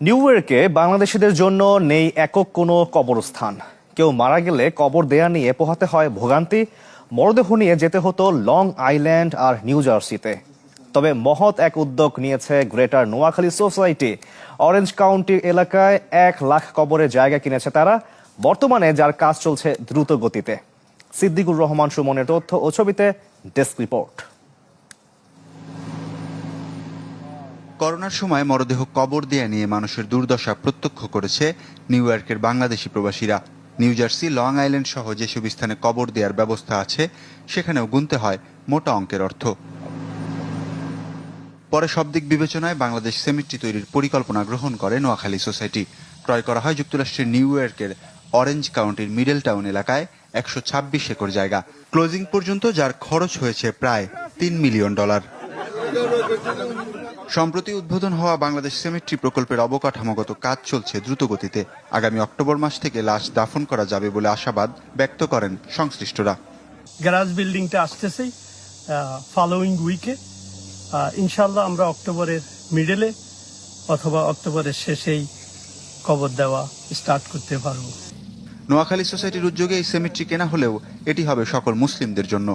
New ইয়র্কে বাংলাদেশিদের জন্য নেই একক কোনো কবরস্থান। কেউ মারা গেলে কবর দেয়া নিয়ে পোহাতে হয় ভোগান্তি। মরদেহ নিয়ে যেতে হতো লং আইল্যান্ড আর নিউ জার্সিতে। তবে মহৎ এক উদ্যোগ নিয়েছে greater Noakhali society. Orange county এলাকায় 1 লাখ কবরের জায়গা কিনেছে তারা। বর্তমানে যার কাজ চলছে দ্রুত গতিতে। সিদ্দিকুর রহমান সুমনের তথ্য ও ছবিতে ডেস্ক রিপোর্ট। করোনার সময় মরদেহ কবর দেয়া নিয়ে মানুষের দুর্দশা প্রত্যক্ষ করেছে নিউ ইয়র্কের বাংলাদেশি প্রবাসীরা। নিউ জার্সি, লং আইল্যান্ড সহ যেসব স্থানে কবর দেওয়ার ব্যবস্থা আছে সেখানেও গুনতে হয় মোটা অঙ্কের অর্থ। পরে সব দিক বিবেচনায় বাংলাদেশ সেমিট্রি তৈরির পরিকল্পনা গ্রহণ করে নোয়াখালী সোসাইটি। ক্রয় করা হয় যুক্তরাষ্ট্রের নিউ ইয়র্কের অরেঞ্জ কাউন্টির মিডল টাউন এলাকায় 126 একর জায়গা। ক্লোজিং পর্যন্ত যার খরচ হয়েছে প্রায় $3 মিলিয়ন। সম্প্রতি উদ্বোধন হওয়া বাংলাদেশ সেমিট্রি প্রকল্পের অবকাঠামোগত কাজ চলছে দ্রুত গতিতে। আগামী অক্টোবর মাস থেকে লাশ দাফন করা যাবে বলে আশাবাদ ব্যক্ত করেন সংশ্লিষ্টরা। গ্যারাজ বিল্ডিংটা আসতেছে ফলোইং উইকে। ইনশাল্লাহ আমরা অক্টোবরের মিডলে অথবা অক্টোবরের শেষেই কবর দেওয়া স্টার্ট করতে পারব। নোয়াখালী সোসাইটির উদ্যোগে এই সেমিট্রি কেনা হলেও এটি হবে সকল মুসলিমদের জন্য,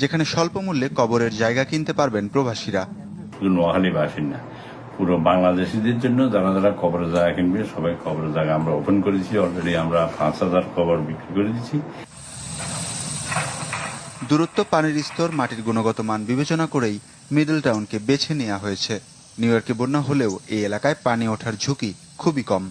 যেখানে স্বল্প মূল্যে কবরের জায়গা কিনতে পারবেন প্রবাসীরা। শুধু নোয়াখালীবাসীর না, পুরো বাংলাদেশিদের জন্য যারা যারা কবরের জায়গা কিনবে সবাই কবরের জায়গা আমরা ওপেন করেছি। অলরেডি আমরা 5,000 কবর বিক্রি করে দিচ্ছি। দূরত্ব, পানির স্তর, মাটির গুণগত মান বিবেচনা করেই মিডল টাউনকে বেছে নেওয়া হয়েছে। নিউ ইয়র্কে বন্যা হলেও এই এলাকায় পানি ওঠার ঝুঁকি খুবই কম।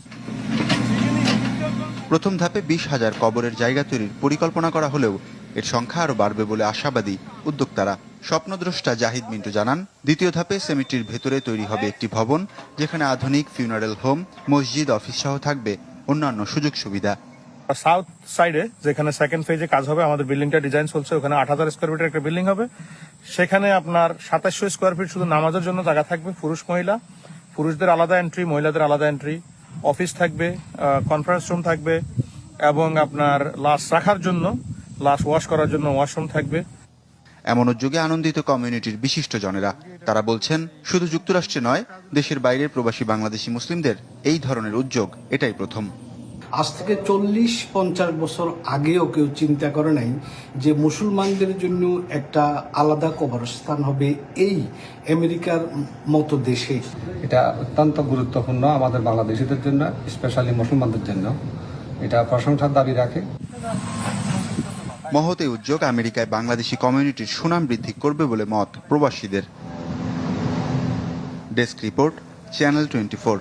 প্রথম ধাপে 20,000 কবরের জায়গা তৈরির পরিকল্পনা করা হলেও এর সংখ্যা আরও বাড়বে বলে আশাবাদী উদ্যোক্তারা। স্বপ্নদ্রষ্টা জাহিদ মিন্টু জানান, দ্বিতীয় ধাপে সেমিট্রির ভেতরে তৈরি হবে একটি ভবন, যেখানে আধুনিক ফিউনারেল হোম, মসজিদ, অফিস সহ থাকবে অন্যান্য সুযোগ সুবিধা। সাউথ সাইডে যেখানে সেকেন্ড ফেজে কাজ হবে, আমাদের বিল্ডিংটা ডিজাইন চলছে, ওখানে 8,000 স্কোয়ার ফিটের একটা বিল্ডিং হবে। সেখানে আপনার 2700 স্কোয়ার ফিট শুধু নামাজের জন্য জায়গা থাকবে, পুরুষ মহিলা, পুরুষদের আলাদা এন্ট্রি, মহিলাদের আলাদা এন্ট্রি। অফিস থাকবে, কনফারেন্স রুম থাকবে এবং আপনার লাশ রাখার জন্য, লাশ ওয়াশ করার জন্য ওয়াশরুম থাকবে। এমন উদ্যোগে আনন্দিত কমিউনিটির বিশিষ্ট জনেরা। তারা বলছেন, শুধু যুক্তরাষ্ট্রে নয়, দেশের বাইরের প্রবাসী বাংলাদেশি মুসলিমদের এই ধরনের উদ্যোগ এটাই প্রথম। আজ থেকে 40-50 বছর আগেও কেউ চিন্তা করে নাই যে মুসলমানদের জন্য একটা আলাদা কবরস্থান হবে এই আমেরিকার মতো দেশে। এটা অত্যন্ত গুরুত্বপূর্ণ আমাদের বাংলাদেশিদের জন্য, স্পেশালি মুসলমানদের জন্য। এটা প্রশংসার দাবি রাখে। মহৎ এই উদ্যোগ আমেরিকায় বাংলাদেশি কমিউনিটির সুনাম বৃদ্ধি করবে বলে মত প্রবাসীদের। Desk report, channel 24।